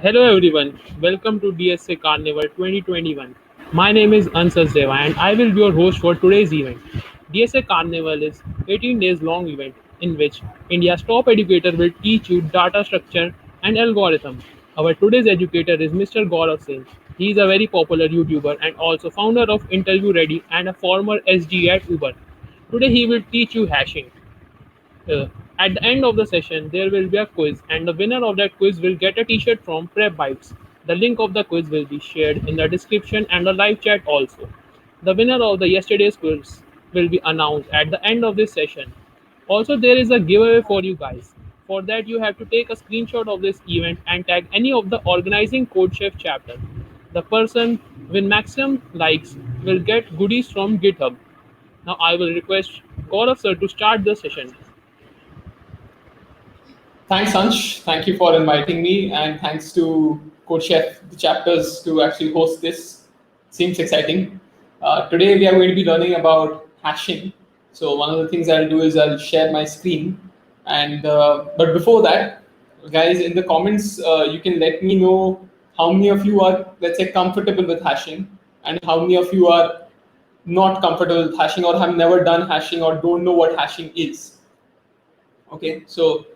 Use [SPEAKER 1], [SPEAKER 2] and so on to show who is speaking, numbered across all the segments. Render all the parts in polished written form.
[SPEAKER 1] Hello everyone, welcome to DSA Carnival 2021. My name is Ansas Deva and I will be your host for today's event. DSA Carnival is 18 days long event in which India's top educator will teach you data structure and algorithm. Our today's educator is Mr. Gaurav Singh. He is a very popular YouTuber and also founder of Interview Ready and a former SG at Uber. Today he will teach you hashing. Uh, at the end of the session, there will be a quiz, and the winner of that quiz will get a t-shirt from Prep Bites. The link of the quiz will be shared in the description and the live chat also. The winner of the yesterday's quiz will be announced at the end of this session. Also, there is a giveaway for you guys. For that, you have to take a screenshot of this event and tag any of the organizing Code Chef chapter. The person with maximum likes will get goodies from GitHub. Now, I will request Gaurav sir to start the session.
[SPEAKER 2] Thanks, Ansh. Thank you for inviting me, and thanks to Code Chef, the chapters, to actually host this. Seems exciting. Today, we are going to be learning about hashing. So one of the things I'll do is I'll share my screen, and but before that, guys, in the comments, you can let me know how many of you are, let's say, comfortable with hashing, and how many of you are not comfortable with hashing, or have never done hashing, or don't know what hashing is. Okay, so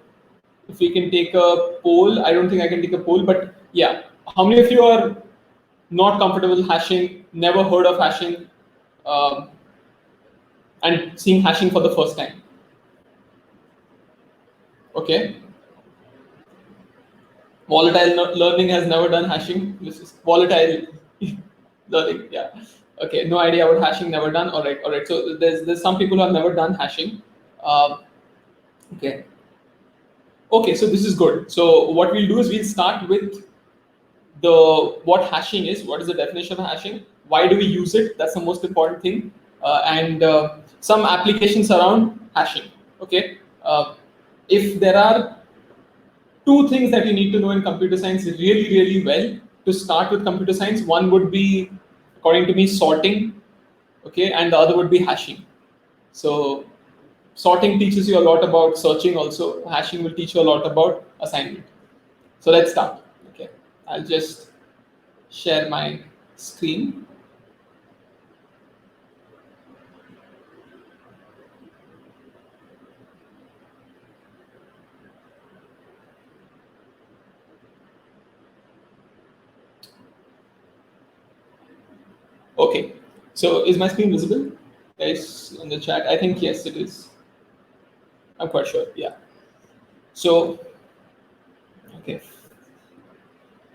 [SPEAKER 2] if we can take a poll, I don't think I can take a poll, but yeah, how many of you are not comfortable with hashing, never heard of hashing, um, and seeing hashing for the first time? Okay, volatile learning has never done hashing. This is volatile learning. Yeah. Okay, no idea what hashing, never done. All right, all right. So there's some people who have never done hashing. Um, okay. Okay, so this is good. So what we'll do is we'll start with the what hashing is, what is the definition of hashing, why do we use it, that's the most important thing, and some applications around hashing. Okay, if there are two things that you need to know in computer science really well to start with computer science, one would be, according to me, sorting. Okay, and the other would be hashing. So sorting teaches you a lot about searching, also hashing will teach you a lot about assignment. So let's start. Okay, I'll just share my screen. Okay, so is my screen visible, guys, in the chat? I think yes, it is. I'm quite sure. Yeah. So, okay.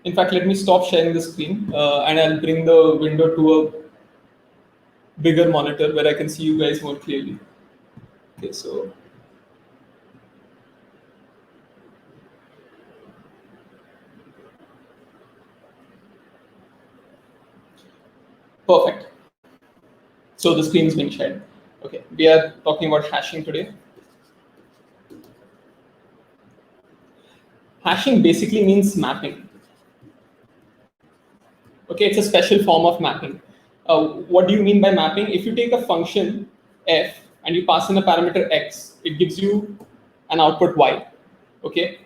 [SPEAKER 2] In fact, let me stop sharing the screen and I'll bring the window to a bigger monitor where I can see you guys more clearly. Okay, so perfect. So the screen is being shared. Okay, we are talking about hashing today. Hashing basically means mapping. Okay, it's a special form of mapping. What do you mean by mapping? If you take a function f and you pass in a parameter x, it gives you an output y. Okay,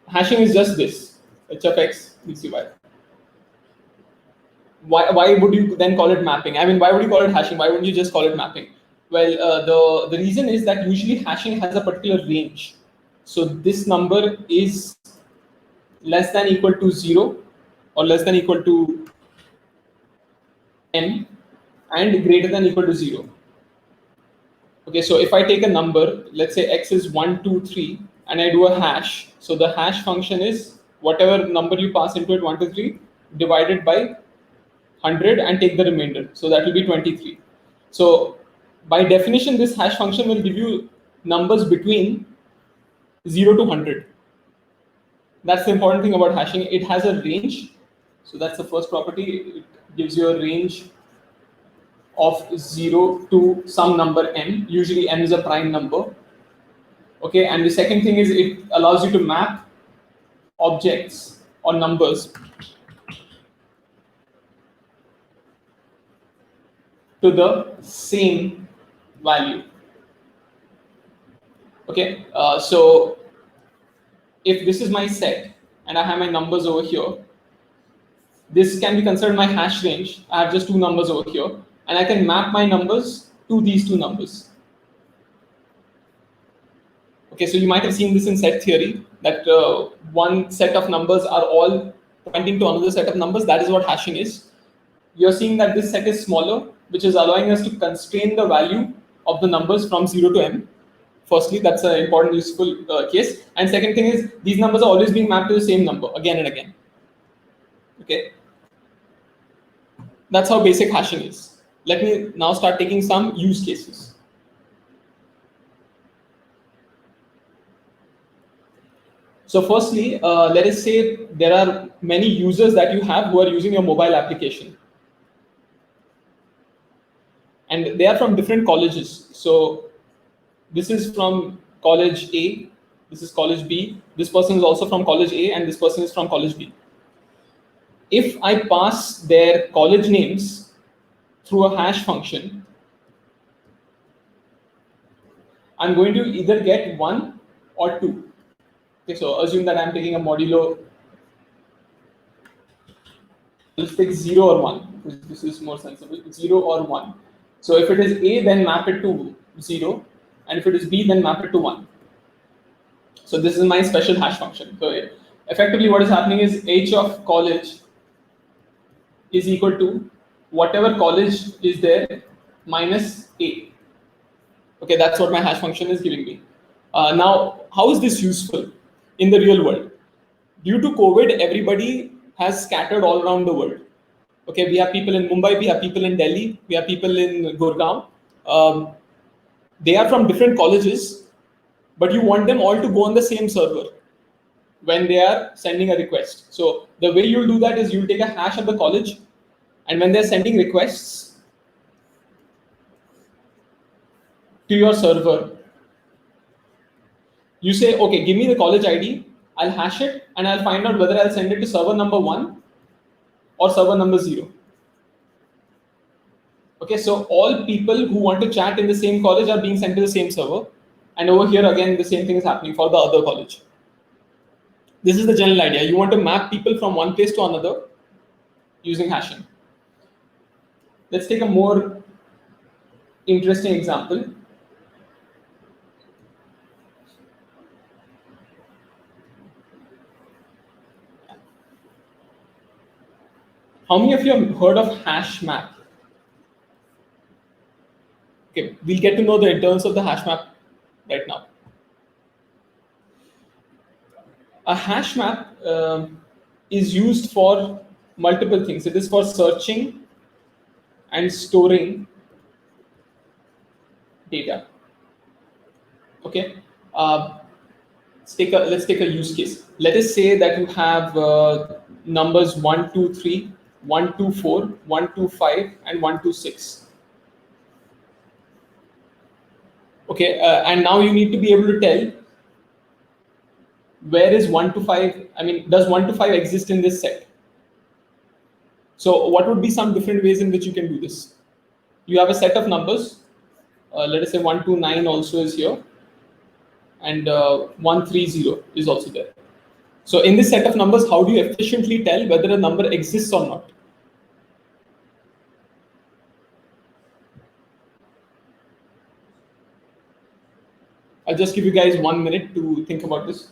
[SPEAKER 2] hashing is just this: h of x gives you y. Why would you then call it mapping? I mean, why would you call it hashing? Why wouldn't you just call it mapping? Well, the reason is that usually hashing has a particular range. So this number is less than equal to 0 or less than equal to m and greater than equal to 0. Okay, so if I take a number, let's say x is 1, 2, 3, and I do a hash, so the hash function is whatever number you pass into it, 1, 2, 3, divided by 100 and take the remainder. So that will be 23. So by definition, this hash function will give you numbers between 0 to 100. That's the important thing about hashing. It has a range. So that's the first property. It gives you a range of 0 to some number m. Usually m is a prime number. Okay, and the second thing is it allows you to map objects or numbers to the same value. Okay, so if this is my set and I have my numbers over here. This can be considered my hash range. I have just two numbers over here, and I can map my numbers to these two numbers. Okay, so you might have seen this in set theory, that one set of numbers are all pointing to another set of numbers. That is what hashing is. You're seeing that this set is smaller, which is allowing us to constrain the value of the numbers from 0 to m. Firstly, that's an important, useful case. And second thing is, these numbers are always being mapped to the same number again and again. Okay, that's how basic hashing is. Let me now start taking some use cases. So firstly, let us say there are many users that you have who are using your mobile application. And they are from different colleges. So this is from college A, this is college B, this person is also from college A, and this person is from college B. If I pass their college names through a hash function, I'm going to either get 1 or 2. Okay, so assume that I'm taking a modulo. Let's take 0 or 1, because this is more sensible. 0 or 1. So if it is A, then map it to 0, and if it is B, then map it to 1. So this is my special hash function. So effectively what is happening is h of college is equal to whatever college is there minus A. Okay, that's what my hash function is giving me. Now, how is this useful in the real world? Due to COVID, everybody has scattered all around the world. Okay, we have people in Mumbai, we have people in Delhi, we have people in Gurgaon. They are from different colleges, but you want them all to go on the same server when they are sending a request. So the way you'll do that is you'll take a hash of the college, and when they're sending requests to your server, you say, okay, give me the college ID, I'll hash it, and I'll find out whether I'll send it to server number 1 or server number 0. Okay, so all people who want to chat in the same college are being sent to the same server. And over here, again, the same thing is happening for the other college. This is the general idea. You want to map people from one place to another using hashing. Let's take a more interesting example. How many of you have heard of hash map? Okay, we'll get to know the internals of the hash map right now. A hash map is used for multiple things. It is for searching and storing data. Okay, let's take a use case. Let us say that you have numbers 1, 2, 3, 1, 2, 4, 1, 2, 5, and 1, 2, 6. Okay, and now you need to be able to tell where is 1 to 5. I mean, does 1 to 5 exist in this set? So what would be some different ways in which you can do this? You have a set of numbers. Let us say 1, 2, 9 also is here, and 1, 3, 0 is also there. So in this set of numbers, how do you efficiently tell whether a number exists or not? I'll just give you guys 1 minute to think about this.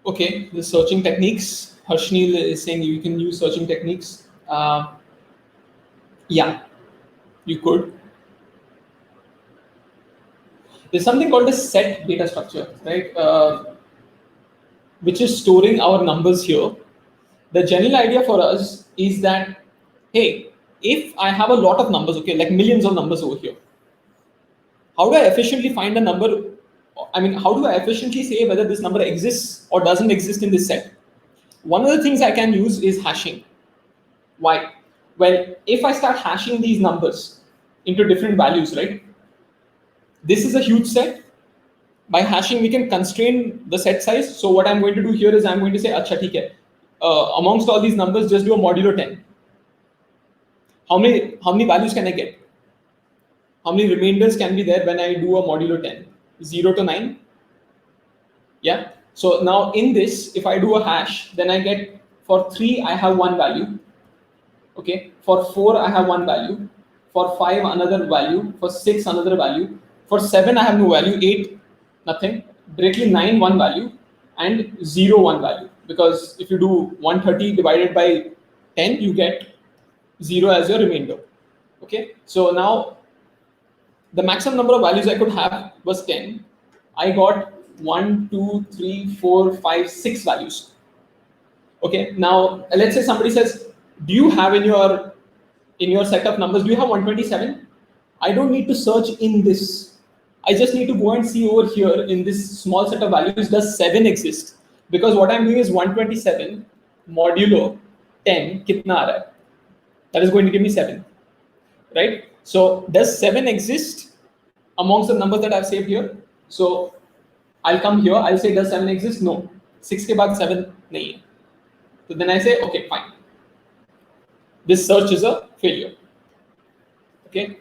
[SPEAKER 2] Okay, the searching techniques. Harshnil is saying you can use searching techniques. Yeah, you could. There's something called a set data structure, right? Which is storing our numbers here. The general idea for us is that, hey, if I have a lot of numbers, okay, like millions of numbers over here, how do I efficiently find a number? I mean, how do I efficiently say whether this number exists or doesn't exist in this set? One of the things I can use is hashing. Why? Well, if I start hashing these numbers, into different values, right? This is a huge set. By hashing, we can constrain the set size. So what I'm going to do here is I'm going to say, "Acha, theek hai. Amongst all these numbers, just do a modulo 10. How many values can I get? How many remainders can be there when I do a modulo 10? 0 to 9. Yeah. So now in this, if I do a hash, then I get for 3, I have one value. Okay. For 4, I have one value. For 5, another value. For 6, another value. For 7, I have no value. 8, nothing. Directly 9, one value. And 0, one value. Because if you do 130 divided by 10, you get 0 as your remainder. Okay. So now the maximum number of values I could have was 10. I got 1, 2, 3, 4, 5, 6 values. Okay, now let's say somebody says, do you have in your set of numbers, do you have 127? I don't need to search in this. I just need to go and see over here in this small set of values, does 7 exist? Because what I'm doing is 127 modulo 10 kitna aa raha hai? That is going to give me 7, right? So does 7 exist amongst the numbers that I've saved here? So I'll come here, I'll say, does 7 exist? No. 6 ke baad 7 nahi hai. So then I say, okay, fine. This search is a failure. Okay.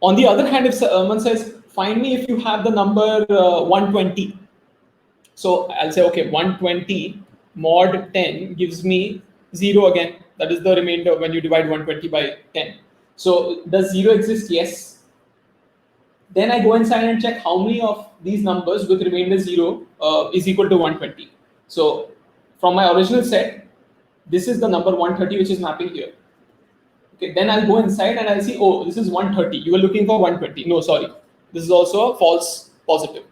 [SPEAKER 2] On the other hand, if someone says, find me if you have the number 120. So I'll say, okay, 120 mod 10 gives me 0 again. That is the remainder when you divide 120 by 10. So does 0 exist? Yes. Then I go inside and check how many of these numbers with remainder 0 is equal to 120. So from my original set, this is the number 130 which is mapping here. Okay, then I'll go inside and I'll see, oh, this is 130. You were looking for 120. No, sorry. This is also a false positive.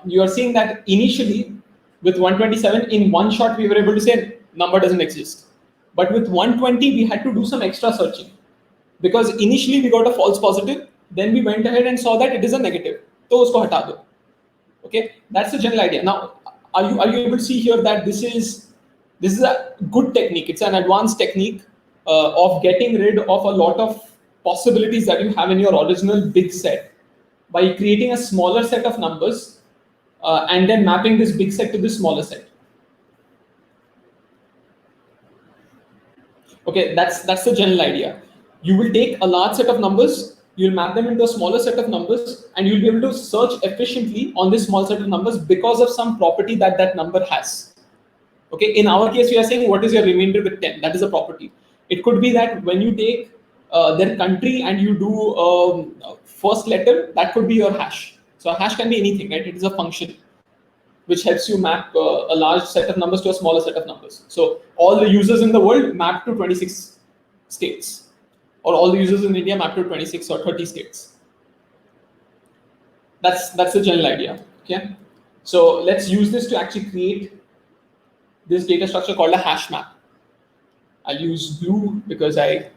[SPEAKER 2] You are seeing that initially with 127, in one shot, we were able to say number doesn't exist. But with 120, we had to do some extra searching. Because initially we got a false positive, then we went ahead and saw that it is a negative. So usko hata do. Okay, that's the general idea. Now, are you able to see here that this is a good technique? It's an advanced technique of getting rid of a lot of possibilities that you have in your original big set by creating a smaller set of numbers and then mapping this big set to this smaller set. Okay, that's the general idea. You will take a large set of numbers, you'll map them into a smaller set of numbers, and you'll be able to search efficiently on this small set of numbers because of some property that that number has. Okay, in our case, we are saying what is your remainder with 10? That is a property. It could be that when you take their country and you do first letter, that could be your hash. So a hash can be anything, right? It is a function which helps you map a large set of numbers to a smaller set of numbers. So all the users in the world map to 26 states, or all the users in India map to 26 or 30 states. That's the general idea. Okay, so let's use this to actually create this data structure called a hash map. I'll use blue because I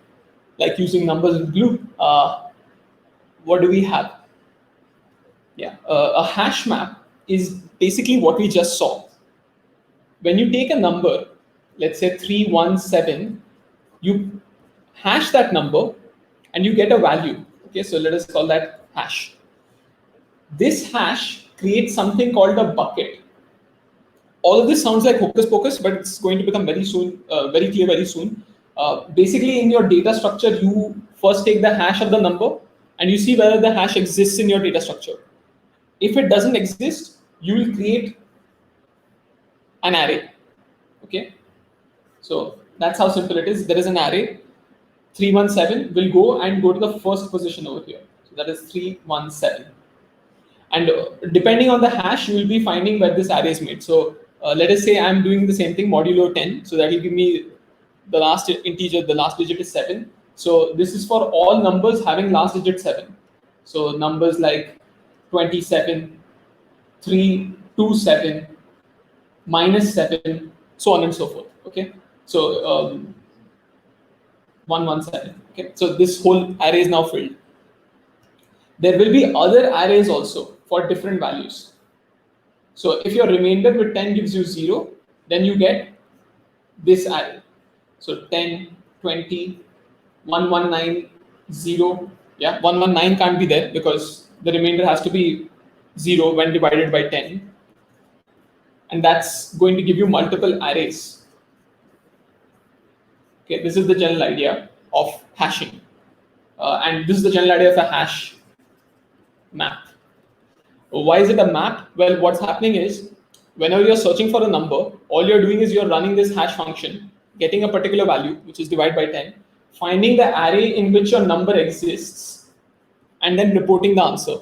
[SPEAKER 2] like using numbers in blue. What do we have? Yeah, a hash map is basically what we just saw. When you take a number, let's say 317, you hash that number and you get a value. Okay, so let us call that hash. This hash creates something called a bucket. All of this sounds like hocus pocus, but it's going to become very soon, very clear very soon. Basically, in your data structure, you first take the hash of the number and you see whether the hash exists in your data structure. If it doesn't exist, you will create an array. Okay, so that's how simple it is. There is an array. 317 will go to the first position over here. So that is 317. And depending on the hash, you will be finding where this array is made. So let us say I'm doing the same thing, modulo 10. So that will give me the last integer, the last digit is 7. So this is for all numbers having last digit 7. So numbers like 27, 327, -7, so on and so forth. Okay, so 117. Okay, so this whole array is now filled. There will be other arrays also for different values. So if your remainder with 10 gives you 0, then you get this array. So 10, 20, 119, 0, Yeah, 119 can't be there because the remainder has to be 0 when divided by 10. And that's going to give you multiple arrays. Okay, this is the general idea of hashing. And this is the general idea of a hash map. Why is it a map? Well, what's happening is whenever you're searching for a number, all you're doing is you're running this hash function, getting a particular value, which is divided by 10, finding the array in which your number exists, and then reporting the answer.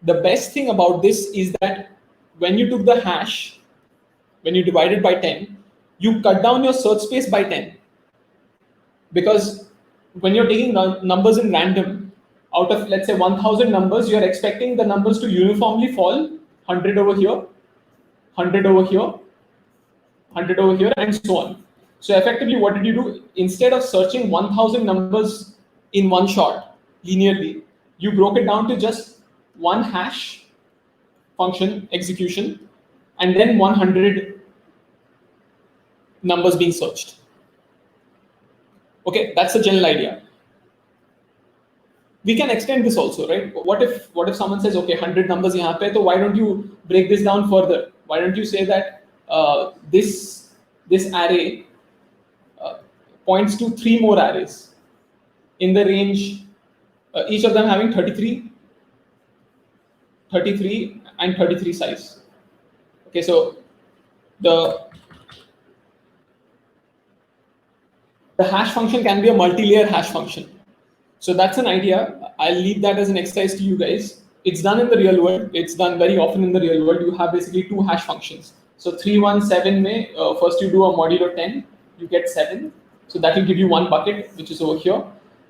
[SPEAKER 2] The best thing about this is that when you took the hash, when you divide it by 10, you cut down your search space by 10. Because when you're taking numbers in random, out of let's say 1000 numbers, you're expecting the numbers to uniformly fall 100 over here, 100 over here, 100 over here, and so on. So effectively, what did you do? Instead of searching 1000 numbers in one shot linearly, you broke it down to just one hash function execution and then 100 numbers being searched. Okay, that's the general idea. We can extend this also, right? What if someone says, okay, 100 numbers yahan pe, so why don't you break this down further? Why don't you say that this array points to 3 more arrays in the range, each of them having 33 and 33 size. Okay, so the hash function can be a multi-layer hash function. So that's an idea. I'll leave that as an exercise to you guys. It's done in the real world. It's done very often in the real world. You have basically 2 hash functions. So 317 may first you do a modulo 10, you get 7. So that will give you one bucket, which is over here.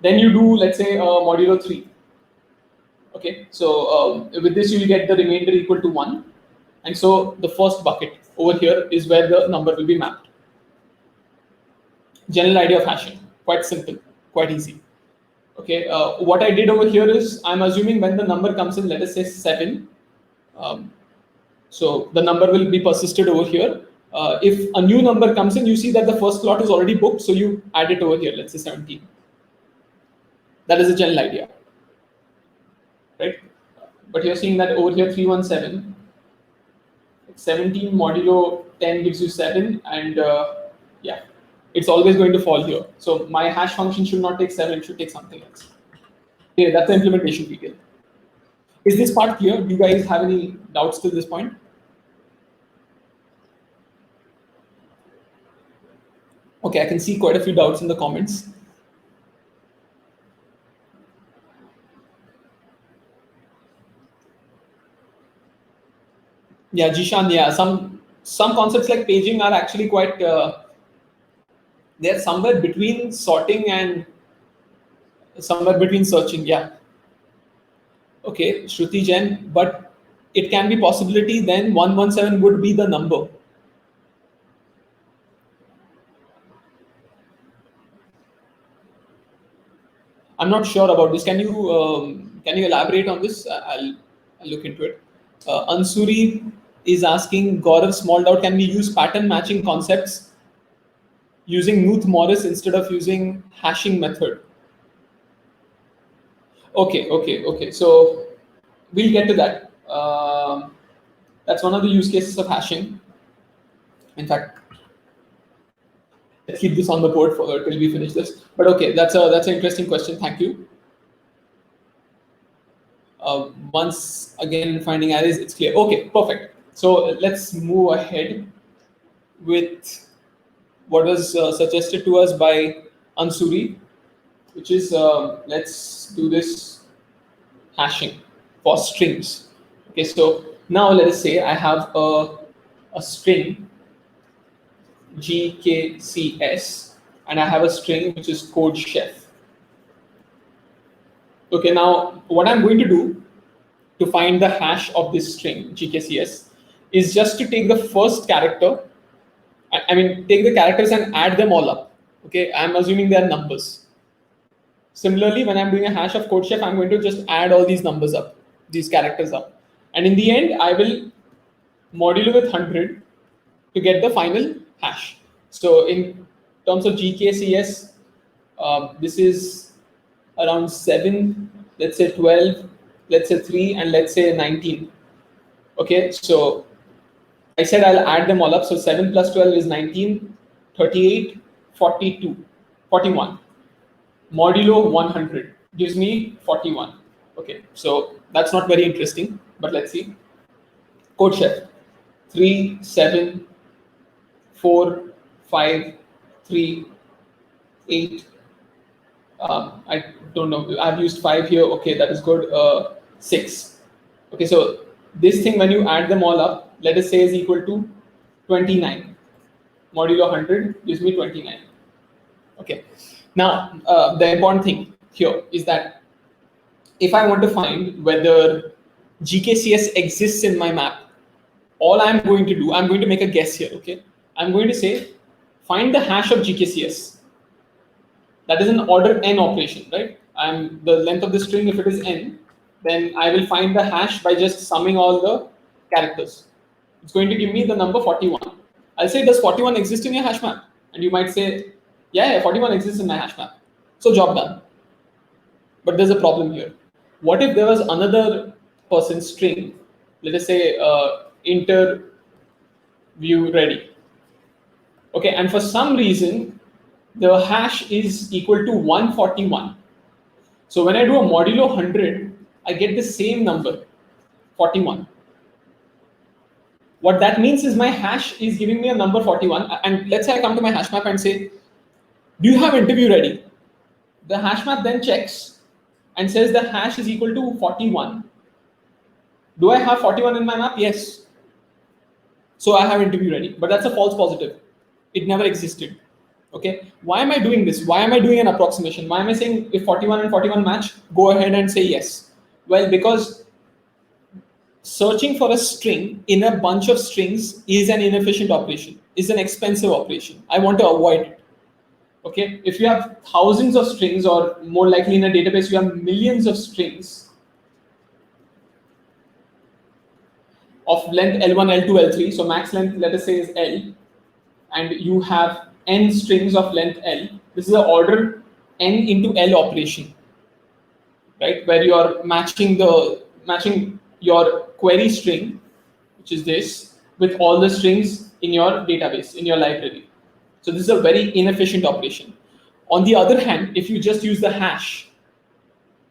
[SPEAKER 2] Then you do, let's say, modulo 3. Okay, so with this you will get the remainder equal to 1. And so the first bucket over here is where the number will be mapped. General idea of hashing, quite simple, quite easy. Okay, what I did over here is I'm assuming when the number comes in, let us say 7. So the number will be persisted over here. If a new number comes in, you see that the first slot is already booked, so you add it over here, let's say 17. That is the general idea, right? But you're seeing that over here 317, 17 modulo 10 gives you 7, and yeah, it's always going to fall here. So my hash function should not take 7, it should take something else. Okay, that's the implementation detail. Is this part clear? Do you guys have any doubts till this point? Okay, I can see quite a few doubts in the comments. Yeah, Jishan, yeah, some concepts like paging are actually quite, they're somewhere between sorting and somewhere between searching, yeah. Okay, Shruti Jain, but it can be possibility then 117 would be the number. I'm not sure about this. Can you elaborate on this? I'll look into it. Ansuri is asking, Gaurav, small doubt, can we use pattern matching concepts using Knuth Morris instead of using hashing method? Okay. So we'll get to that. That's one of the use cases of hashing. In fact, let's keep this on the board till we finish this. But okay, that's an interesting question. Thank you. Once again, finding arrays, it's clear. Okay, perfect. So let's move ahead with what was suggested to us by Ansuri, which is let's do this hashing for strings. Okay, so now let us say I have a string GKCS and I have a string which is code chef. Okay, now what I'm going to do to find the hash of this string GKCS is just to take the first character. I mean, take the characters and add them all up. Okay, I'm assuming they are numbers. Similarly, when I'm doing a hash of code chef, I'm going to just add all these numbers up, these characters up. And in the end, I will modulo with 100 to get the final hash. So in terms of GKCS, this is around 7 let's say 12, let's say 3, and let's say 19. Okay, so I said I'll add them all up. So 7 plus 12 is 19, 38, 42, 41. Modulo 100 gives me 41. Okay, so that's not very interesting, but let's see. Code chef 3, 7, 4, 5, 3, 8. I don't know. I've used 5 here. Okay, that is good. 6. Okay, so this thing, when you add them all up, let us say is equal to 29. Modulo 100 gives me 29. Okay. Now, the important thing here is that if I want to find whether GKCS exists in my map, all I'm going to do, I'm going to make a guess here. Okay. I'm going to say, find the hash of GKCS. That is an order n operation, right? And the length of the string, if it is n, then I will find the hash by just summing all the characters. It's going to give me the number 41. I'll say, does 41 exist in your hash map? And you might say, yeah, 41 exists in my hash map. So job done. But there's a problem here. What if there was another person's string, let us say inter view ready. Okay, and for some reason, the hash is equal to 141. So when I do a modulo 100, I get the same number, 41. What that means is my hash is giving me a number 41. And let's say I come to my hash map and say, do you have interview ready? The hash map then checks and says the hash is equal to 41. Do I have 41 in my map? Yes. So I have interview ready, but that's a false positive. It never existed. Okay. Why am I doing this? Why am I doing an approximation? Why am I saying if 41 and 41 match, go ahead and say yes? Well, because searching for a string in a bunch of strings is an inefficient operation, is an expensive operation. I want to avoid it. Okay, if you have thousands of strings, or more likely in a database you have millions of strings of length L1, L2, L3, so max length, let us say, is L, and you have n strings of length L, this is an order n into L operation, right, where you are matching your query string, which is this, with all the strings in your database, in your library. So this is a very inefficient operation. On the other hand, if you just use the hash,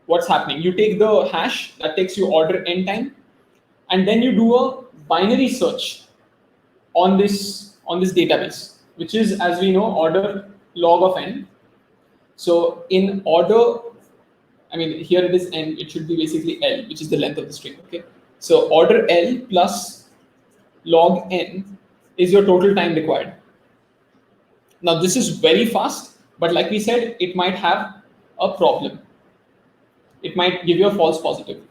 [SPEAKER 2] what's happening? You take the hash, that takes you order n time, and then you do a binary search on this database, which is, as we know, order log of n. So in order, I mean, here it is n, it should be basically L, which is the length of the string. Okay. So order L plus log n is your total time required. Now this is very fast, but like we said, it might have a problem. It might give you a false positive.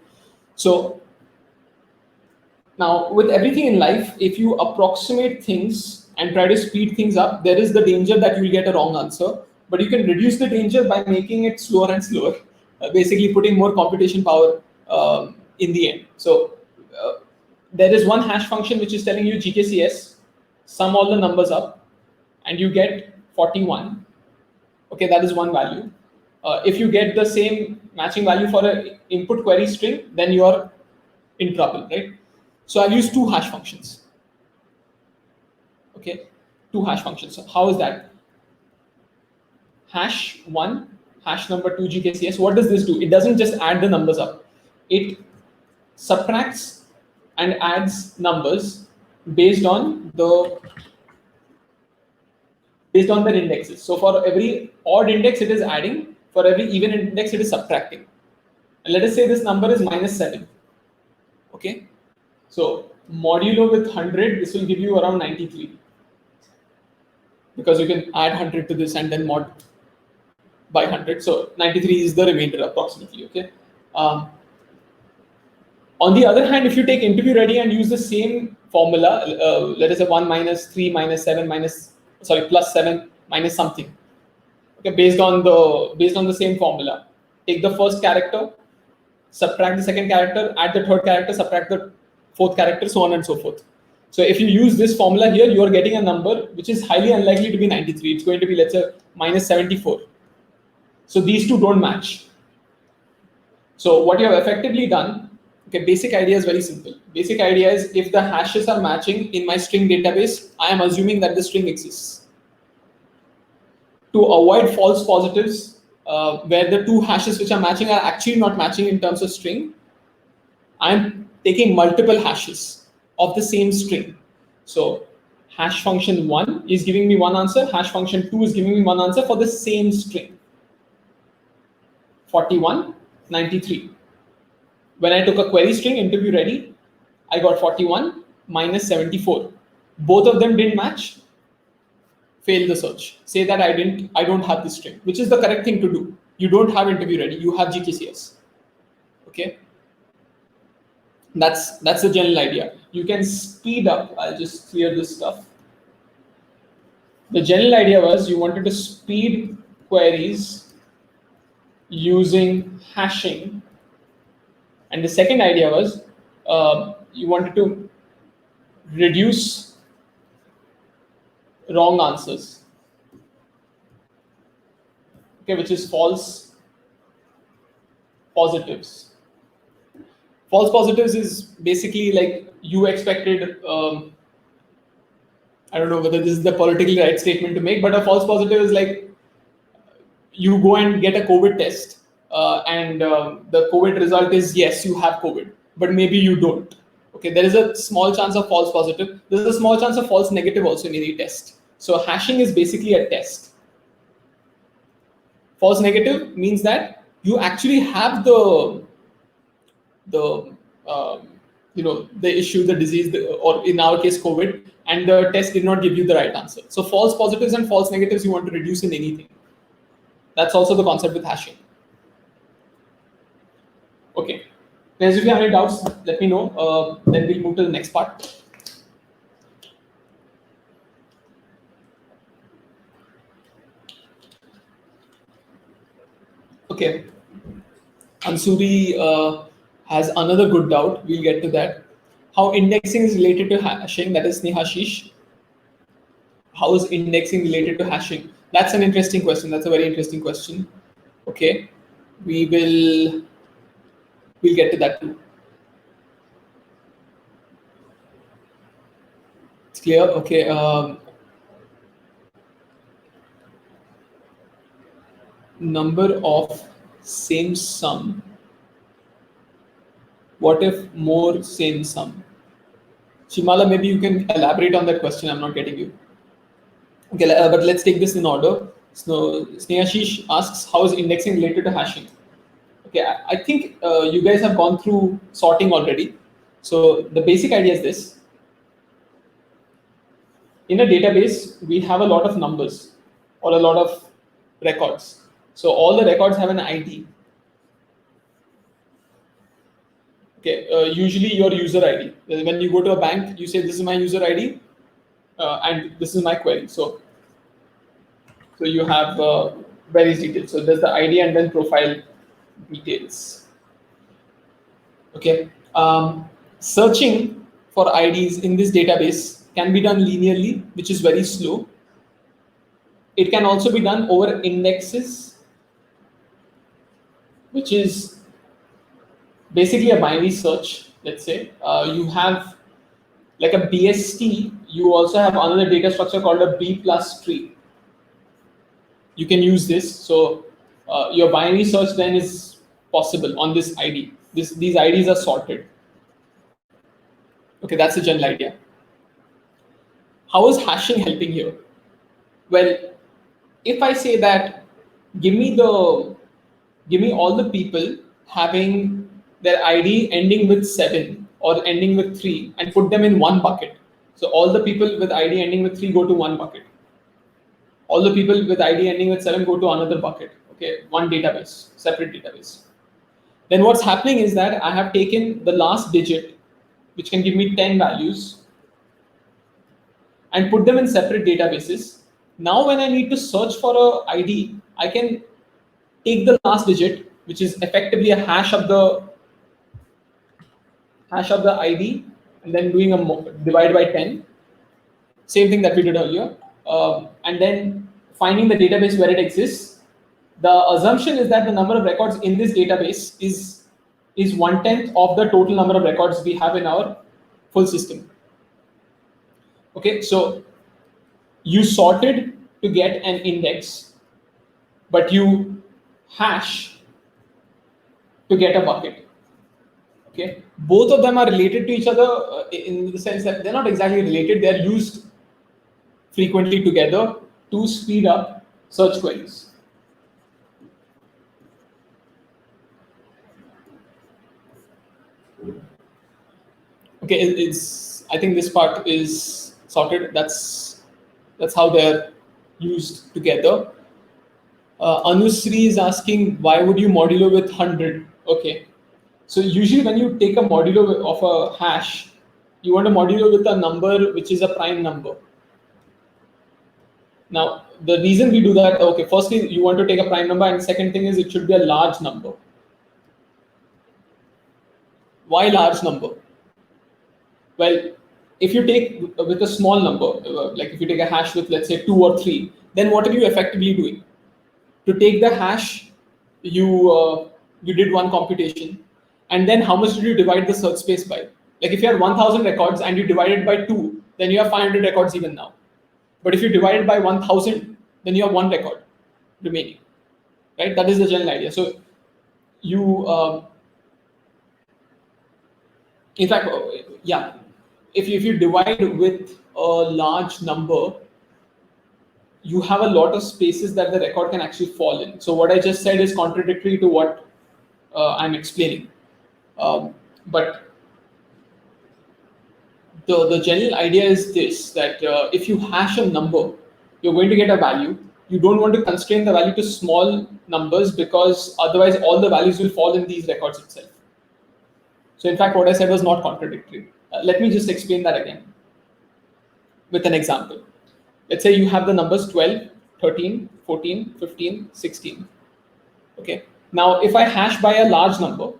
[SPEAKER 2] So now with everything in life, if you approximate things and try to speed things up, there is the danger that you will get a wrong answer, but you can reduce the danger by making it slower and slower, basically putting more computation power in the end. So there is one hash function which is telling you GKCS, sum all the numbers up, and you get 41. Okay, that is one value. If you get the same matching value for an input query string, then you are in trouble, right? So I've used two hash functions. Okay, two hash functions. So how is that? Hash 1, hash number 2 GKCS. What does this do? It doesn't just add the numbers up. It subtracts and adds numbers based on their indexes. So for every odd index it is adding, for every even index it is subtracting. And let us say this number is -7. Okay, so modulo with 100, this will give you around 93, because you can add 100 to this and then mod by 100. So 93 is the remainder approximately. Okay. On the other hand, if you take interview ready and use the same formula, let us say 1 minus 3 minus 7 plus 7 minus something. Okay, based on the same formula. Take the first character, subtract the second character, add the third character, subtract the fourth character, so on and so forth. So if you use this formula here, you are getting a number which is highly unlikely to be 93. It's going to be, let's say, -74. So these two don't match. So what you have effectively done, okay, basic idea is very simple. Basic idea is if the hashes are matching in my string database, I am assuming that the string exists. To avoid false positives, where the two hashes which are matching are actually not matching in terms of string, I'm taking multiple hashes of the same string. So hash function 1 is giving me one answer, hash function 2 is giving me one answer for the same string. 41, 93. When I took a query string interview ready, I got 41 minus 74. Both of them didn't match, fail the search. Say that I don't have this string, which is the correct thing to do. You don't have interview ready, you have GKCS. Okay. That's the general idea. You can speed up. I'll just clear this stuff. The general idea was you wanted to speed queries using hashing, and the second idea was you wanted to reduce wrong answers. Okay, which is false positives. False positives is basically like you expected. I don't know whether this is the politically right statement to make, but a false positive is like you go and get a COVID test, and the COVID result is yes, you have COVID, but maybe you don't. Okay, there is a small chance of false positive. There's a small chance of false negative also in any test. So hashing is basically a test. False negative means that you actually have the the issue, the disease, or in our case COVID, and the test did not give you the right answer. So false positives and false negatives you want to reduce in anything. That's also the concept with hashing. Okay. Guys, if you have any doubts, let me know. Then we'll move to the next part. Okay. Ansuri has another good doubt. We'll get to that. How indexing is related to hashing? That is Snehashish. How is indexing related to hashing? That's an interesting question. That's a very interesting question. Okay. We'll get to that too. It's clear. Okay. Number of same sum. What if more same sum? Shimala, maybe you can elaborate on that question. I'm not getting you. Okay, but let's take this in order. So Snehashish asks, how is indexing related to hashing? Okay, I think you guys have gone through sorting already. So the basic idea is this. In a database, we have a lot of numbers or a lot of records. So all the records have an ID. Okay, usually your user ID. When you go to a bank, you say this is my user ID, and this is my query. So you have various details. So there's the ID and then profile details. Okay, searching for IDs in this database can be done linearly, which is very slow. It can also be done over indexes, which is basically a binary search. Let's say you have like a BST, you also have another data structure called a B plus tree. You can use this. So your binary search then is possible on this ID. These IDs are sorted. Okay, that's the general idea. How is hashing helping here? Well, if I say that give me all the people having their ID ending with 7 or ending with 3 and put them in one bucket. So all the people with ID ending with 3 go to one bucket. All the people with ID ending with 7 go to another bucket. Okay, one database, separate database. Then what's happening is that I have taken the last digit, which can give me 10 values, and put them in separate databases. Now when I need to search for a ID, I can take the last digit, which is effectively a hash of the ID, and then doing a divide by 10. Same thing that we did earlier. And then finding the database where it exists. The assumption is that the number of records in this database is is 1/10 of the total number of records we have in our full system. Okay, so you sorted to get an index, but you hash to get a bucket. Okay, both of them are related to each other in the sense that they're not exactly related, they're used frequently together to speed up search queries. Okay, it's I think this part is sorted. That's how they're used together. Anusri is asking why would you modulo with 100? Okay, so usually when you take a modulo of a hash, you want to modulo with a number which is a prime number. Now the reason we do that, okay, firstly you want to take a prime number, and second thing is it should be a large number. Why large number? Well, if you take with a small number, like if you take a hash with let's say 2 or 3, then what are you effectively doing? To take the hash, you did one computation, and then how much did you divide the search space by? Like if you have 1,000 records and you divide it by 2, then you have 500 records even now. But if you divide it by 1,000, then you have one record remaining, right? That is the general idea. So you in fact, yeah, if you divide with a large number, you have a lot of spaces that the record can actually fall in. So what I just said is contradictory to what I'm explaining. But the general idea is this, that if you hash a number, you're going to get a value. You don't want to constrain the value to small numbers because otherwise all the values will fall in these records itself. So in fact, what I said was not contradictory. Let me just explain that again with an example. Let's say you have the numbers 12, 13, 14, 15, 16. Okay. Now, if I hash by a large number,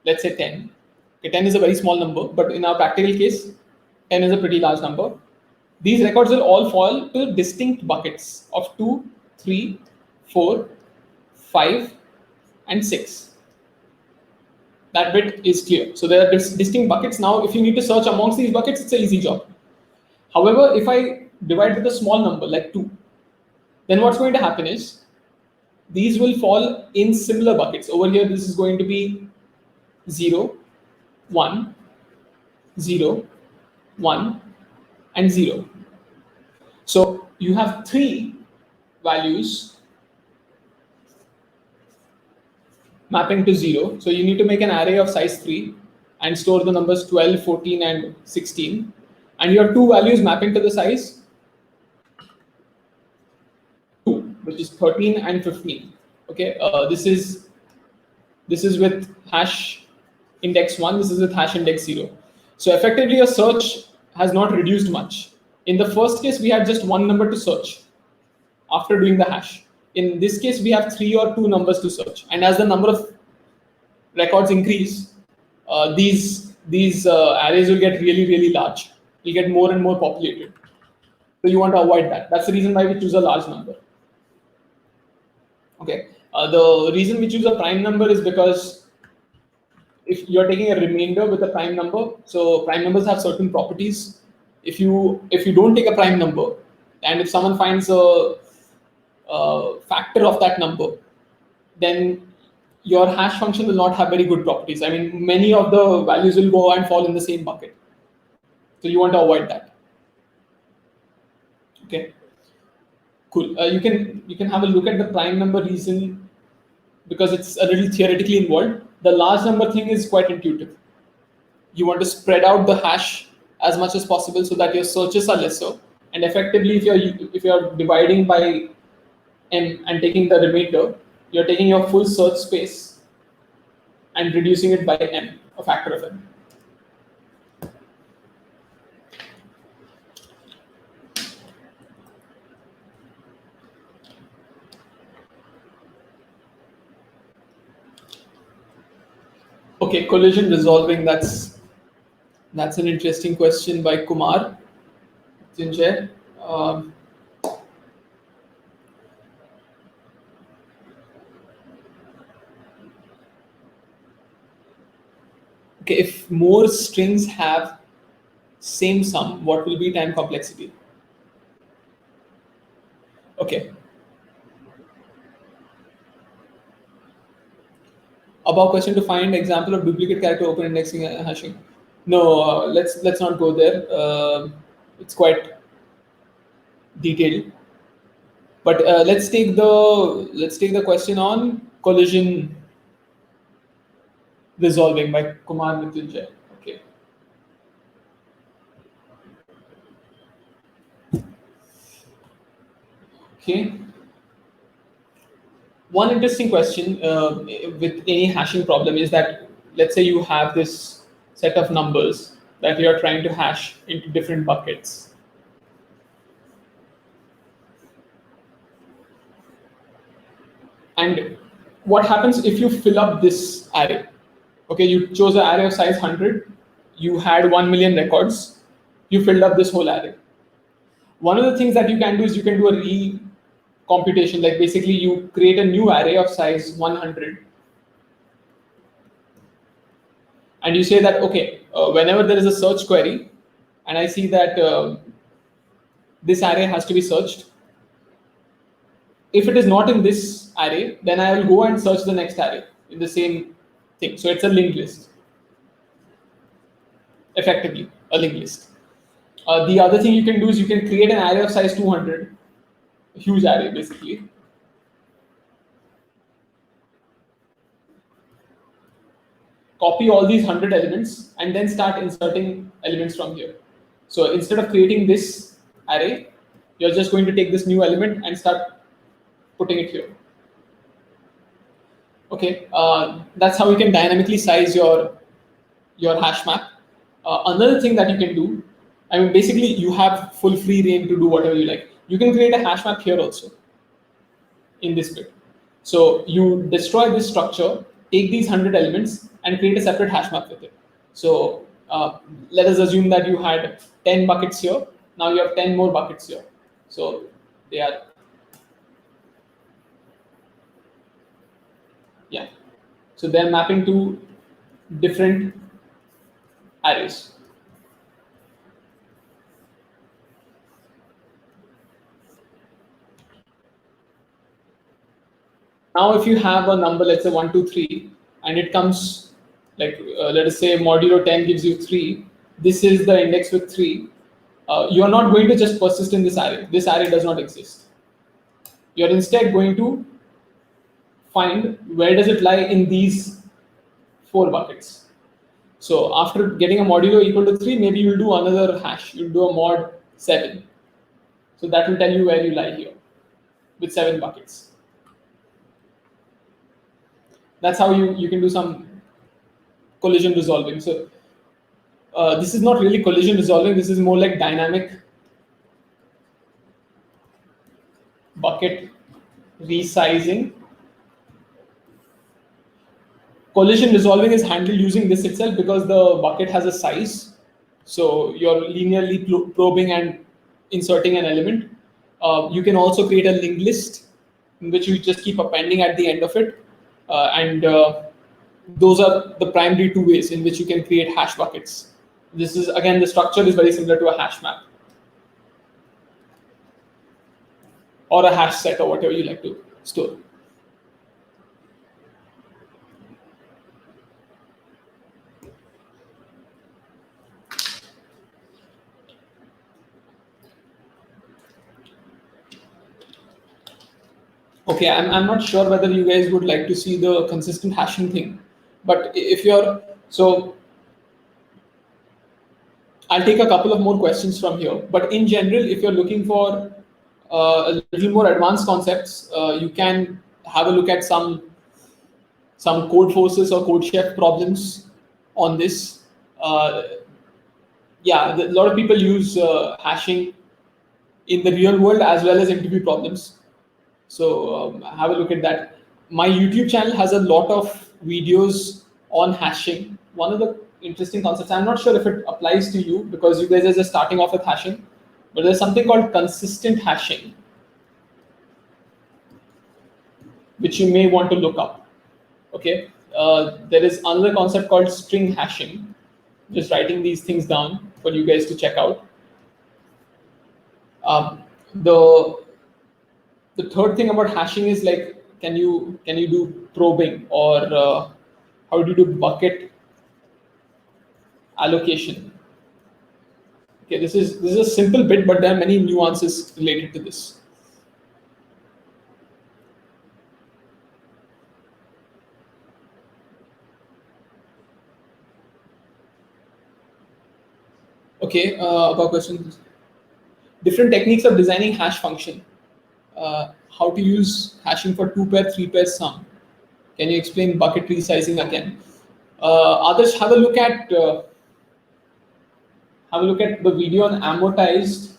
[SPEAKER 2] let's say 10. Okay, 10 is a very small number, but in our practical case, 10 is a pretty large number. These records will all fall to distinct buckets of 2, 3, 4, 5, and 6. That bit is clear. So there are distinct buckets. Now, if you need to search amongst these buckets, it's an easy job. However, if I divide with a small number like 2, then what's going to happen is these will fall in similar buckets. Over here, this is going to be 0, 1, 0, 1, and 0. So you have 3 values mapping to 0. So you need to make an array of size 3 and store the numbers 12, 14, and 16. And you have 2 values mapping to the size 2, which is 13 and 15. Okay, this is with hash index 1, this is with hash index 0. So effectively your search has not reduced much. In the first case, we had just one number to search after doing the hash. In this case, we have 3 or 2 numbers to search. And as the number of records increase, these arrays will get really, really large. Will get more and more populated. So you want to avoid that. That's the reason why we choose a large number. Okay. The reason we choose a prime number is because if you're taking a remainder with a prime number, so prime numbers have certain properties. If you don't take a prime number, and if someone finds a factor of that number, then your hash function will not have very good properties. I mean, many of the values will go and fall in the same bucket. So you want to avoid that. Okay, cool. You can have a look at the prime number reason because it's a little theoretically involved. The large number thing is quite intuitive. You want to spread out the hash as much as possible so that your searches are lesser. And effectively, if you're dividing by n and taking the remainder, you're taking your full search space and reducing it by n, a factor of n. Okay, collision resolving. That's an interesting question by Kumar Jinjay. Okay, if more strings have same sum, what will be time complexity? Okay. Above question to find example of duplicate character open indexing and hashing. No, let's not go there. It's quite detailed. But let's take the question on collision resolving by Kumar Mrityunjay. Okay. Okay. One interesting question with any hashing problem is that, let's say you have this set of numbers that you are trying to hash into different buckets. And what happens if you fill up this array? Okay, you chose an array of size 100, you had 1 million records, you filled up this whole array. One of the things that you can do is you can do a re-computation, like basically you create a new array of size 100, and you say that, okay, whenever there is a search query, and I see that this array has to be searched, if it is not in this array, then I will go and search the next array in the same thing. So it's a linked list, effectively a linked list. The other thing you can do is you can create an array of size 200, a huge array basically. Copy all these 100 elements and then start inserting elements from here. So instead of creating this array, you're just going to take this new element and start putting it here. Okay, that's how you can dynamically size your hash map. Another thing that you can do, I mean, basically you have full free reign to do whatever you like. You can create a hash map here also in this bit. So you destroy this structure, take these 100 elements and create a separate hash map with it. So let us assume that you had 10 buckets here. Now you have 10 more buckets here. So they are, yeah. So they're mapping to different arrays. Now, if you have a number, let's say 1, 2, 3, and it comes like, let us say modulo 10 gives you 3, this is the index with 3, you're not going to just persist in this array. This array does not exist. You're instead going to find where does it lie in these 4 buckets. So after getting a modulo equal to 3, maybe you'll do another hash. You'll do a mod 7. So that will tell you where you lie here with 7 buckets. That's how you can do some collision resolving. So this is not really collision resolving. This is more like dynamic bucket resizing. Collision resolving is handled using this itself because the bucket has a size. So you're linearly probing and inserting an element. You can also create a linked list in which you just keep appending at the end of it. And those are the primary 2 ways in which you can create hash buckets. This is, again, the structure is very similar to a hash map or a hash set or whatever you like to store. Okay, I'm not sure whether you guys would like to see the consistent hashing thing, but if you're, so I'll take a couple of more questions from here. But in general, if you're looking for a little more advanced concepts, you can have a look at some Codeforces or CodeChef problems on this. Yeah, a lot of people use hashing in the real world as well as interview problems. So have a look at that. My YouTube channel has a lot of videos on hashing. One of the interesting concepts, I'm not sure if it applies to you because you guys are just starting off with hashing, but there's something called consistent hashing, which you may want to look up. Okay, There is another concept called string hashing. Just writing these things down for you guys to check out. Um, the the third thing about hashing is like, can you do probing, or how do you do bucket allocation? Okay, this is a simple bit, but there are many nuances related to this. Okay, about questions. Different techniques of designing hash function. How to use hashing for 2 pair, 3 pair sum. Can you explain bucket resizing again? Others, have a look at the video on amortized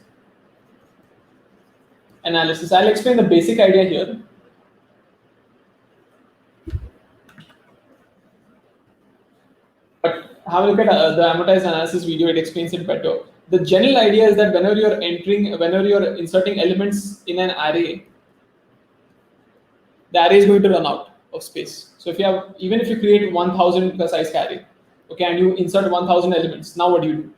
[SPEAKER 2] analysis. I'll explain the basic idea here. But have a look at the amortized analysis video, it explains it better. The general idea is that whenever you're inserting elements in an array, the array is going to run out of space. So even if you create 1000 size array, okay, and you insert 1000 elements, now what do you do?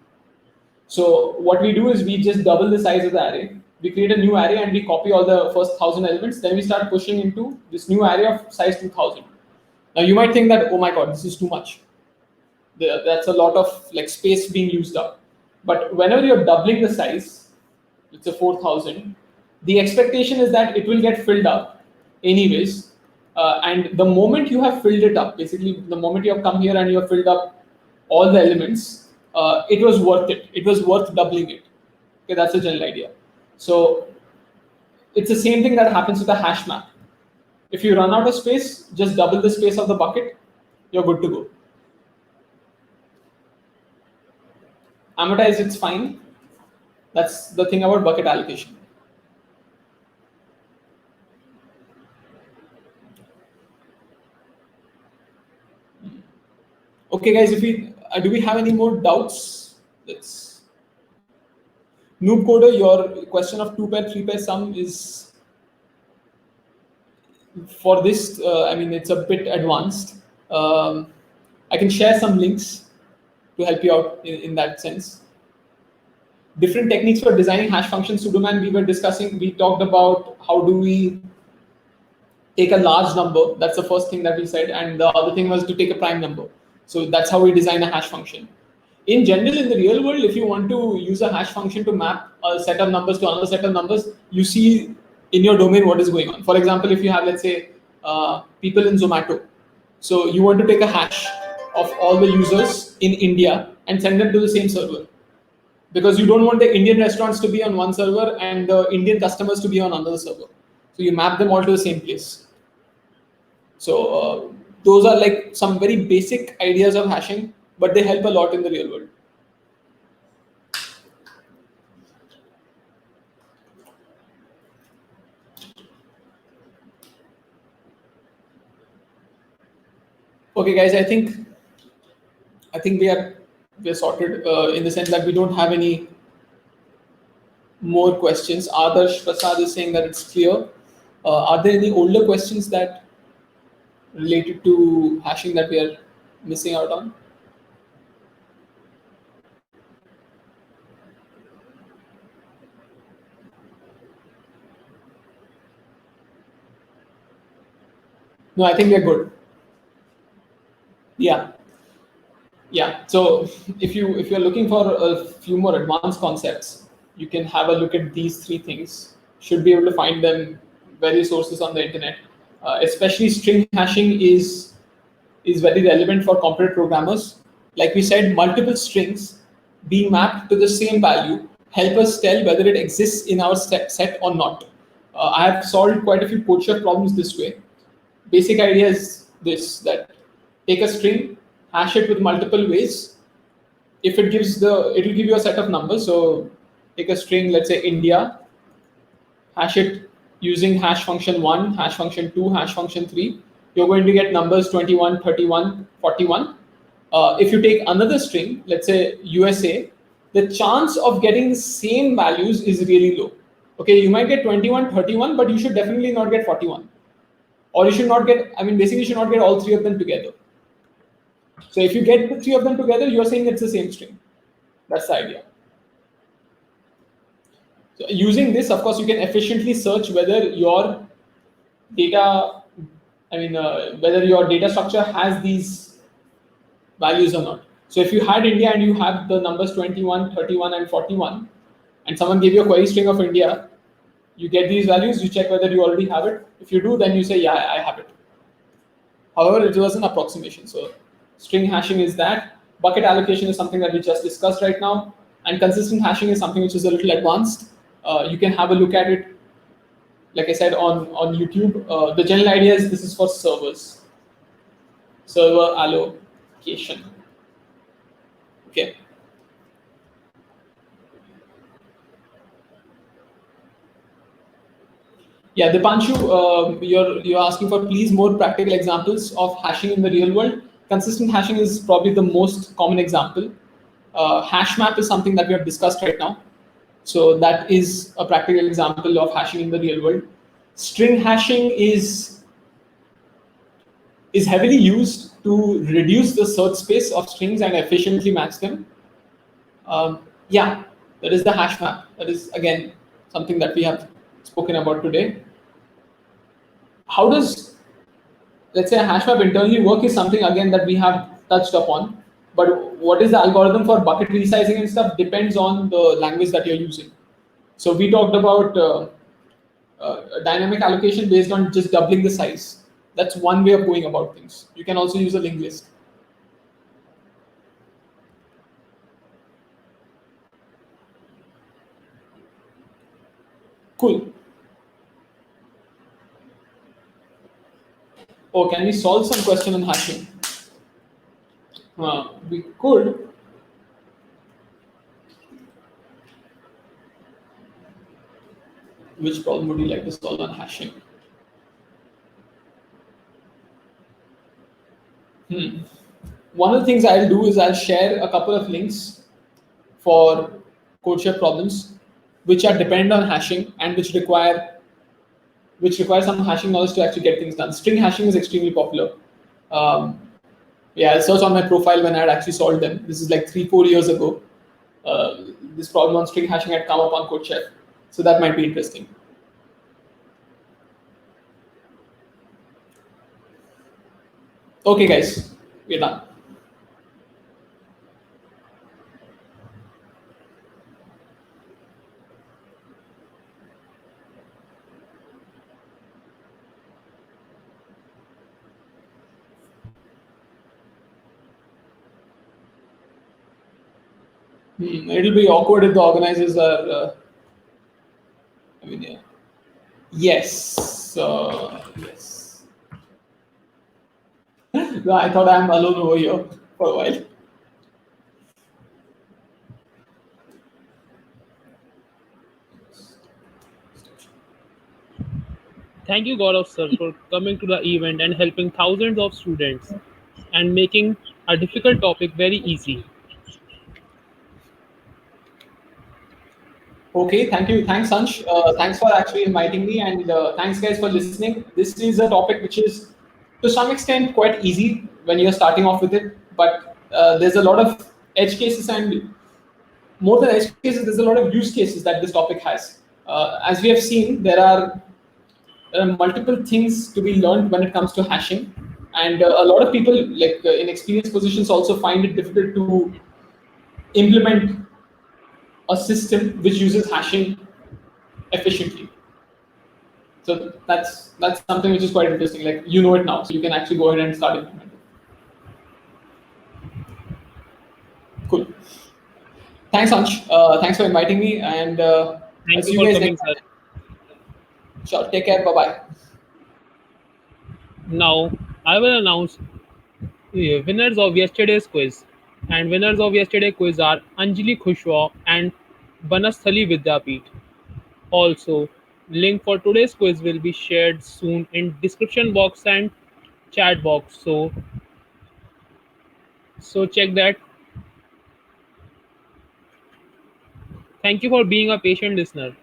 [SPEAKER 2] So what we do is we just double the size of the array. We create a new array and we copy all the first 1000 elements. Then we start pushing into this new array of size 2000. Now you might think that, oh my god, this is too much. That's a lot of like space being used up. But whenever you're doubling the size, it's a 4000. The expectation is that it will get filled up anyways. And the moment you have filled it up, basically the moment you have come here and you have filled up all the elements, it was worth it. It was worth doubling it. Okay, that's the general idea. So it's the same thing that happens with the hash map. If you run out of space, just double the space of the bucket, you're good to go. Amortize, it's fine. That's the thing about bucket allocation. Okay, guys, if we do we have any more doubts? Let's. Noob Coder, your question of 2 pair, 3 pair sum is for this. I mean, it's a bit advanced. I can share some links to help you out in that sense. Different techniques for designing hash function pseudoman we talked about how do we take a large number. That's the first thing that we said. And the other thing was to take a prime number. So that's how we design a hash function. In general, in the real world, if you want to use a hash function to map a set of numbers to another set of numbers, you see in your domain what is going on. For example, if you have, let's say, people in Zomato. So you want to take a hash of all the users in India and send them to the same server. Because you don't want the Indian restaurants to be on one server and the Indian customers to be on another server. So you map them all to the same place. So those are like some very basic ideas of hashing, but they help a lot in the real world. Okay, guys, I think we're sorted in the sense that we don't have any more questions. Adarsh Prasad is saying that it's clear. Are there any older questions that related to hashing that we are missing out on? No, I think we're good. Yeah. So if you're looking for a few more advanced concepts, you can have a look at these three things. Should be able to find them various sources on the internet. Especially string hashing is very relevant for computer programmers. Like we said, multiple strings being mapped to the same value help us tell whether it exists in our set or not. I have solved quite a few CodeChef problems this way. Basic idea is this: that take a string, hash it with multiple ways. If it will give you a set of numbers. So take a string, let's say India, hash it using hash function 1, hash function 2, hash function 3. You're going to get numbers 21, 31, 41. If you take another string, let's say USA, the chance of getting the same values is really low. Okay, you might get 21, 31, but you should definitely not get 41. Or you should not get, basically you should not get all three of them together. So if you get the three of them together, you're saying it's the same string. That's the idea. So using this, of course, you can efficiently search whether your data, whether your data structure has these values or not. So if you had India and you have the numbers 21, 31, and 41, and someone gave you a query string of India, you get these values, you check whether you already have it. If you do, then you say, yeah, I have it. However, it was an approximation. So string hashing is that. Bucket allocation is something that we just discussed right now. And consistent hashing is something which is a little advanced. You can have a look at it, like I said, on YouTube. The general idea is this is for servers. Server allocation. Okay. Yeah, Dipanshu, you're asking for please more practical examples of hashing in the real world. Consistent hashing is probably the most common example. Hash map is something that we have discussed right now. So that is a practical example of hashing in the real world. String hashing is heavily used to reduce the search space of strings and efficiently match them. Yeah, that is the hash map. That is again something that we have spoken about today. How does, let's say, a hash map internally work is something again that we have touched upon. But what is the algorithm for bucket resizing and stuff depends on the language that you're using. So we talked about dynamic allocation based on just doubling the size. That's one way of going about things. You can also use a linked list. Cool. Oh, can we solve some question on hashing? We could. Which problem would you like to solve on hashing? One of the things I'll do is I'll share a couple of links for CodeChef problems which are dependent on hashing and which require some hashing knowledge to actually get things done. String hashing is extremely popular. Um, yeah, I'll search on my profile when I had actually solved them. This is like 3-4 years ago. This problem on string hashing had come up on CodeChef, so that might be interesting. Okay, guys, we're done. It'll be awkward if the organizers are. Yeah. Yes. Yes. No, I thought I'm alone over here for a while.
[SPEAKER 1] Thank you, Gaurav sir, for coming to the event and helping thousands of students and making a difficult topic very easy.
[SPEAKER 2] Okay, thank you. Thanks, Sanch. Thanks for actually inviting me, and thanks, guys, for listening. This is a topic which is, to some extent, quite easy when you're starting off with it, but there's a lot of edge cases, and more than edge cases, there's a lot of use cases that this topic has. As we have seen, there are multiple things to be learned when it comes to hashing, and a lot of people, like in experienced positions, also find it difficult to implement a system which uses hashing efficiently. So that's something which is quite interesting. Like you know it now, so you can actually go ahead and start implementing. Cool. Thanks, Ansh. Thanks for inviting me, and I'll
[SPEAKER 1] Thank you
[SPEAKER 2] see you
[SPEAKER 1] for
[SPEAKER 2] guys
[SPEAKER 1] coming,
[SPEAKER 2] next
[SPEAKER 1] sir.
[SPEAKER 2] time. Sure. Take care. Bye bye.
[SPEAKER 1] Now, I will announce the winners of yesterday's quiz. And winners of yesterday's quiz are Anjali Khushwaw and Banasthali Vidyapeeth. Also, link for today's quiz will be shared soon in description box and chat box. So check that. Thank you for being a patient listener.